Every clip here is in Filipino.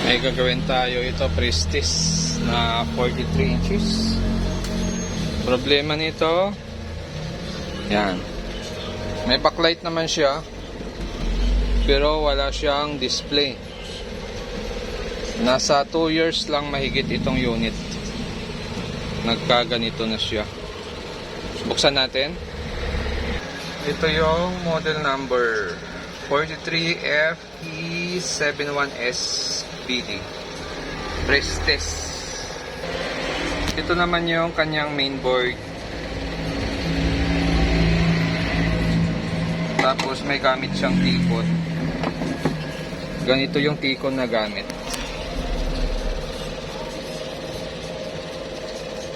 May gagawin tayo, ito Prestige na 43 inches. Problema nito, yan, may backlight naman siya pero wala siyang display. Nasa 2 years lang mahigit itong unit, nagkaganito na siya. Buksan natin. Ito yung model number 43FE71SBD Prestige. Ito naman yung kanyang mainboard. Tapos may gamit siyang tikon. Ganito yung tikon na gamit.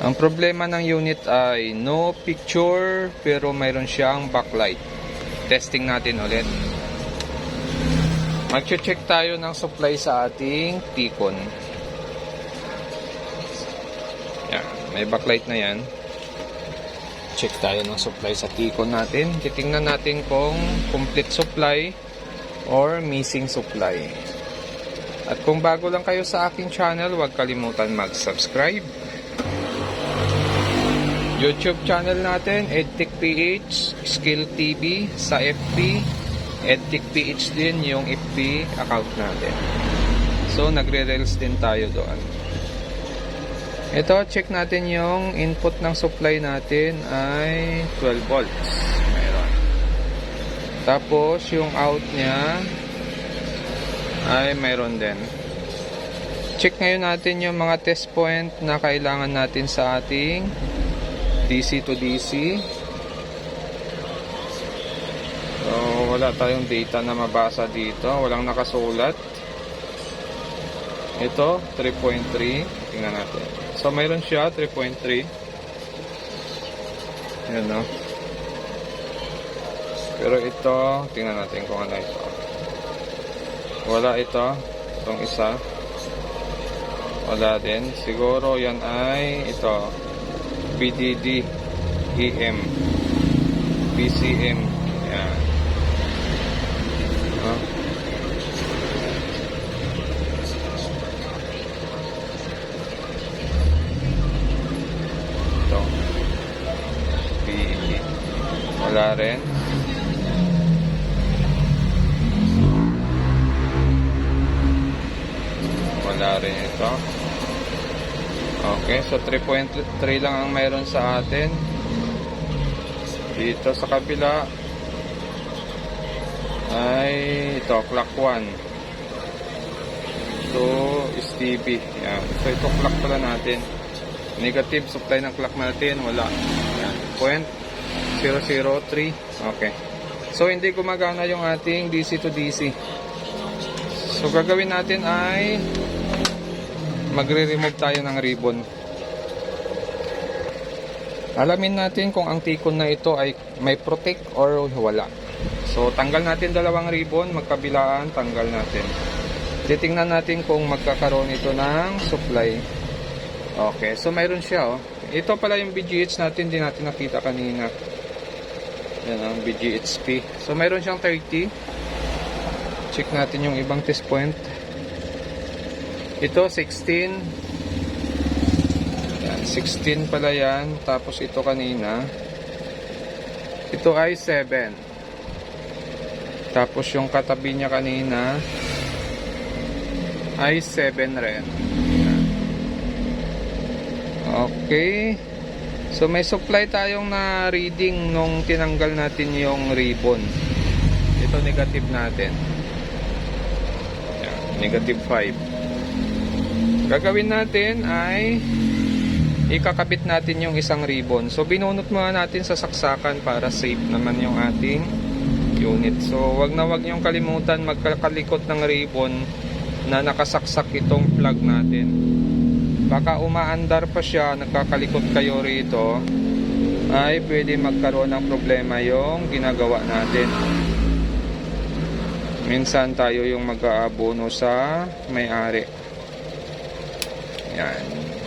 Ang problema ng unit ay no picture pero mayroon siyang backlight. Testing natin ulit. Mag-check tayo ng supply sa ating tikon. Yan, may backlight na yan. Check tayo ng supply sa tikon natin. Titingnan natin kung complete supply or missing supply. At kung bago lang kayo sa aking channel, huwag kalimutan mag-subscribe. YouTube channel natin, EdTechPH, Skill TV sa FB. EdTechPH din yung FB account natin. So, nagre-reels din tayo doon. Ito, check natin yung input ng supply natin ay 12 volts. Mayroon. Tapos, yung out niya ay mayroon din. Check ngayon natin yung mga test point na kailangan natin sa ating DC to DC. So, wala tayong data na mabasa dito. Walang nakasulat. Ito, 3.3. Tingnan natin. So, mayroon siya, 3.3. Yan, no? Pero ito, tingnan natin kung ano ito. Wala ito. Itong isa. Wala din. Siguro yan ay ito. PDD, EM, BCM. Yan. Ito. PDD. Wala rin. Wala rin ito. Okay, so 3.3 lang ang mayroon sa atin. Dito sa kabila ay ito, clock 1. Ito is TV. Yan. So ito clock pala natin. Negative supply ng clock natin, wala. Yan. 0.003. Okay. So hindi gumagana yung ating DC to DC. So gagawin natin ay magre-remove tayo ng ribbon. Alamin natin kung ang tikon na ito ay may protect or wala. So tanggal natin dalawang ribbon, magkabilaan, tanggal natin. Titingnan natin kung magkakaroon ito ng supply. Okay, so mayroon siya, oh. Ito pala yung BGH natin, di natin nakita kanina. Yan ang BGHP. So mayroon siyang 30. Check natin yung ibang test point. Ito 16. Yan, 16 pala yan. Tapos ito kanina. Ito ay 7. Tapos yung katabi niya kanina ay 7 rin. Yan. Okay. So may supply tayong na reading nung tinanggal natin yung ribbon. Ito negative natin. Yan, negative 5. Gagawin natin ay ikakabit natin yung isang ribbon. So binunot muna natin sa saksakan para safe naman yung ating unit. So wag na wag niyong kalimutan magkakalikot ng ribbon na nakasaksak itong plug natin. Baka umaandar pa siya, nagkakalikot kayo rito, ay pwede magkaroon ng problema yung ginagawa natin. Minsan tayo yung mag-aabono sa may-ari. Yan.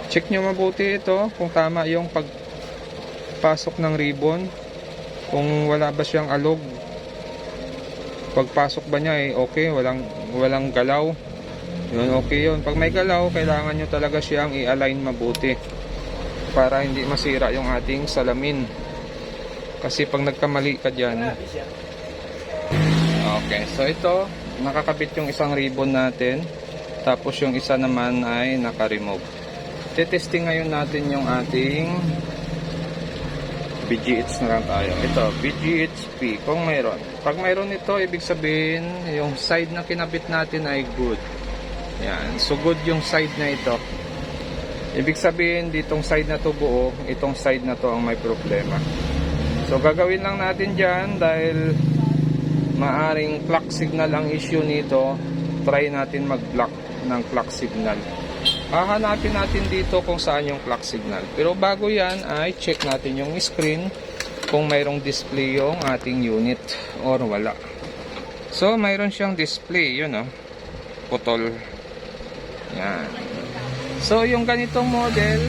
Check nyo mabuti ito kung tama yung pagpasok ng ribbon. Kung wala ba siyang alog. Pagpasok ba niya okay, walang galaw. Yun, okay yun. Pag may galaw, kailangan nyo talaga siyang i-align mabuti para hindi masira yung ating salamin. Kasi pag nagkamali ka dyan. Okay, so ito, nakakabit yung isang ribbon natin. Tapos yung isa naman ay naka-remove. Testing ngayon natin yung ating BGH na lang tayo. Ito, BGHP, kung mayroon. Pag mayroon ito, ibig sabihin, yung side na kinabit natin ay good. Yan, so good yung side na ito. Ibig sabihin, ditong side na to buo, itong side na to ang may problema. So gagawin lang natin dyan, dahil maaring clock signal ang issue nito, try natin mag-block ng clock signal. Hahanapin natin dito kung saan yung clock signal. Pero bago yan, ay check natin yung screen kung mayroong display yung ating unit or wala. So mayroon siyang display, yun putol. Yan. So yung ganitong model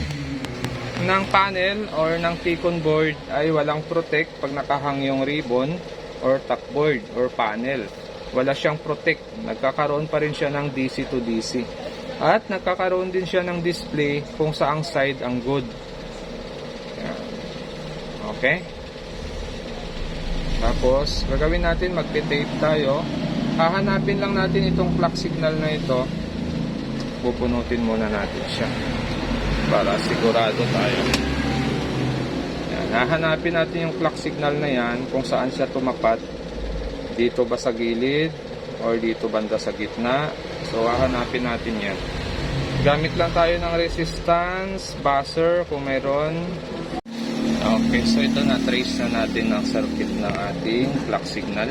ng panel or ng T-con board ay walang protect pag nakahang yung ribbon or tack board or panel. Wala siyang protect. Nagkakaroon pa rin siya ng DC to DC. At nagkakaroon din siya ng display kung saang side ang good. Yan. Okay? Tapos gagawin natin, magte-tape tayo. Hahanapin lang natin itong clock signal na ito. Pupunutin muna natin siya para sigurado tayo. Yan. Hahanapin natin yung clock signal na yan kung saan siya tumapat. Dito ba sa gilid or dito banda sa gitna. So hahanapin natin yan. Gamit lang tayo ng resistance, buzzer kung meron. Okay, so ito na trace na natin ang circuit ng ating clock signal.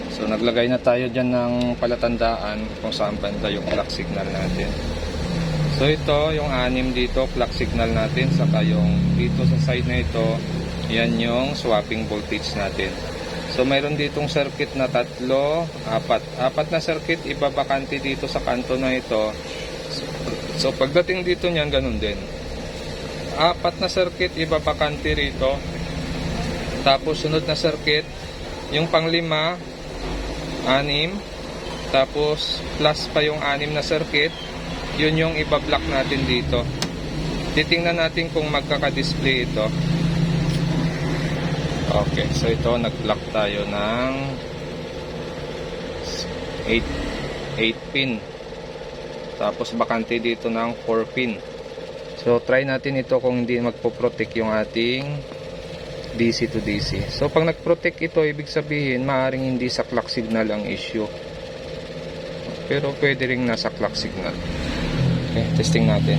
So naglagay na tayo dyan ng palatandaan kung saan banda yung clock signal natin. So ito yung 6 dito clock signal natin, saka yung dito sa side na ito, yan yung swapping voltage natin. So mayroon ditong circuit na 3, 4 na circuit, ibabakante dito sa kanto na ito. So pagdating dito niyan, ganun din. 4 na circuit, ibabakante rito. Tapos sunod na circuit, yung pang-5, 6, tapos plus pa yung 6 na circuit, yun yung ibablock natin dito. Titingnan natin kung magkaka-display ito. Okay, so ito nag-block tayo ng 8 pin. Tapos bakante dito ng 4 pin. So try natin ito kung hindi magpo-protect yung ating DC to DC. So pag nag-protect ito, ibig sabihin maaring hindi sa clock signal ang issue. Pero pwede ring nasa clock signal. Okay, testing natin.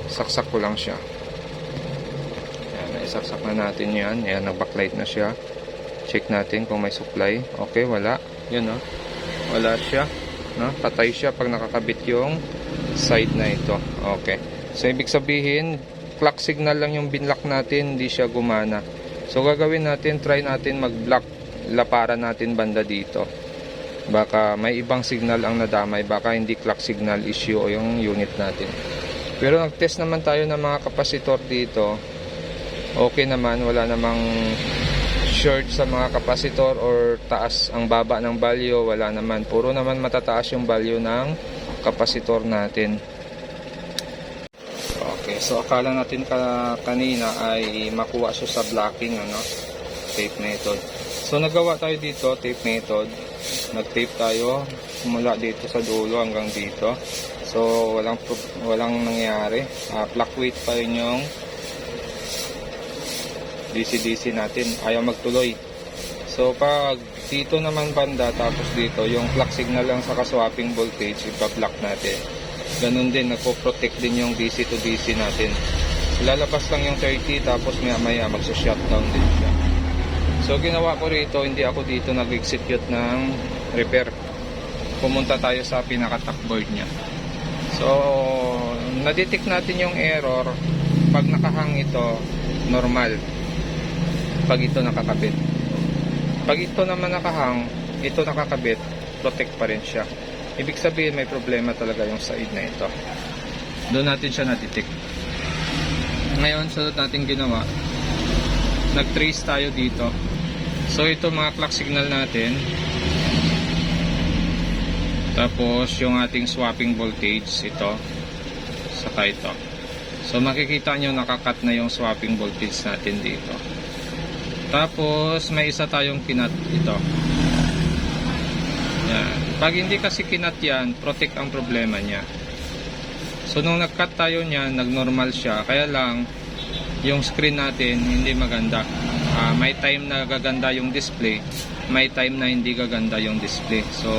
Saksak ko lang siya. Isaksak na natin yan. Ayan, nag-backlight na siya. Check natin kung may supply. Okay, wala. Yun wala siya. Patay siya pag nakakabit yung side na ito. Okay. So, ibig sabihin, clock signal lang yung binlock natin. Hindi siya gumana. So, gagawin natin, try natin mag-block. Laparan natin banda dito. Baka may ibang signal ang nadamay. Baka hindi clock signal issue o yung unit natin. Pero nag-test naman tayo ng mga kapasitor dito. Okay naman, wala namang short sa mga kapasitor or taas ang baba ng value, wala naman. Puro naman matataas yung value ng kapasitor natin. Okay, so akala natin kanina ay makuha siya sa blocking, tape method. So nagawa tayo dito, tape method. Nag-tape tayo mula dito sa dulo hanggang dito. So walang nangyari. Fluctuate pa rin yung DC-DC natin, ayaw magtuloy. So pag dito naman banda, tapos dito yung clock signal lang sa swapping voltage, ipa-block natin. Ganun din, nagpo-protect din yung DC to DC natin. Lalabas lang yung 30, tapos maya magsa-shutdown din siya. So ginawa ko rito, hindi ako dito nag-execute ng repair. Pumunta tayo sa pinaka-top board niya. So na-detect natin yung error. Pag nakahang ito, normal. Pag ito nakakabit. Pag ito naman nakahang, ito nakakabit, protect pa rin siya. Ibig sabihin may problema talaga yung side na ito. Doon natin siya na-detect. Ngayon, sunod natin ginawa. Nag-trace tayo dito. So ito mga clock signal natin. Tapos yung ating swapping voltage, ito. Saka ito. So makikita nyo nakakat na yung swapping voltage natin dito. Tapos may isa tayong kinat ito. Yan. Pag hindi kasi kinat yan, protect ang problema niya. So nung nag-cut tayo niyan, nag-normal siya. Kaya lang yung screen natin hindi maganda. May time na gaganda yung display, may time na hindi gaganda yung display. So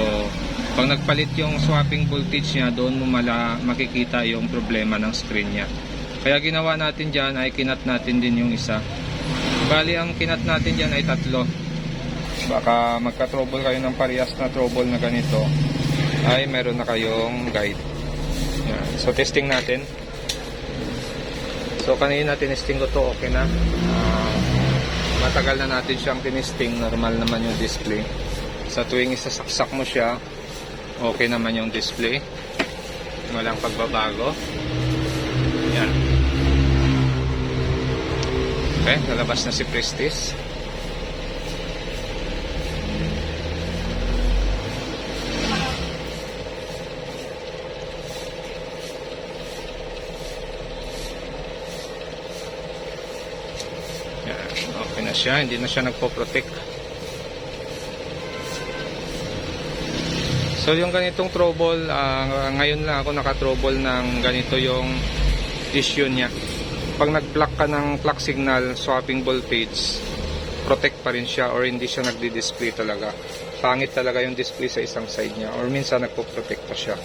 pag nagpalit yung swapping voltage niya, doon mo makikita yung problema ng screen niya. Kaya ginawa natin dyan ay kinat natin din yung isa. Bali ang kinat natin dyan ay 3. Baka magka-trouble kayo ng parehas na trouble na ganito, ay meron na kayong guide. Yan. So testing natin. So kanina tinesting ko to, okay na. Matagal na natin siyang tinesting, normal naman yung display. Sa tuwing isasaksak mo siya, okay naman yung display. Walang pagbabago. Yan. Okay, lalabas na si Prestige. Yan, okay na siya, hindi na siya nagpo-protect. So yung ganitong trouble, ngayon lang ako naka-trouble ng ganito yung issue niya. Pag nag-block ka ng clock signal, swapping voltage, protect pa rin siya or hindi siya nagdi-display talaga. Pangit talaga yung display sa isang side niya or minsan nagpo-protect pa siya.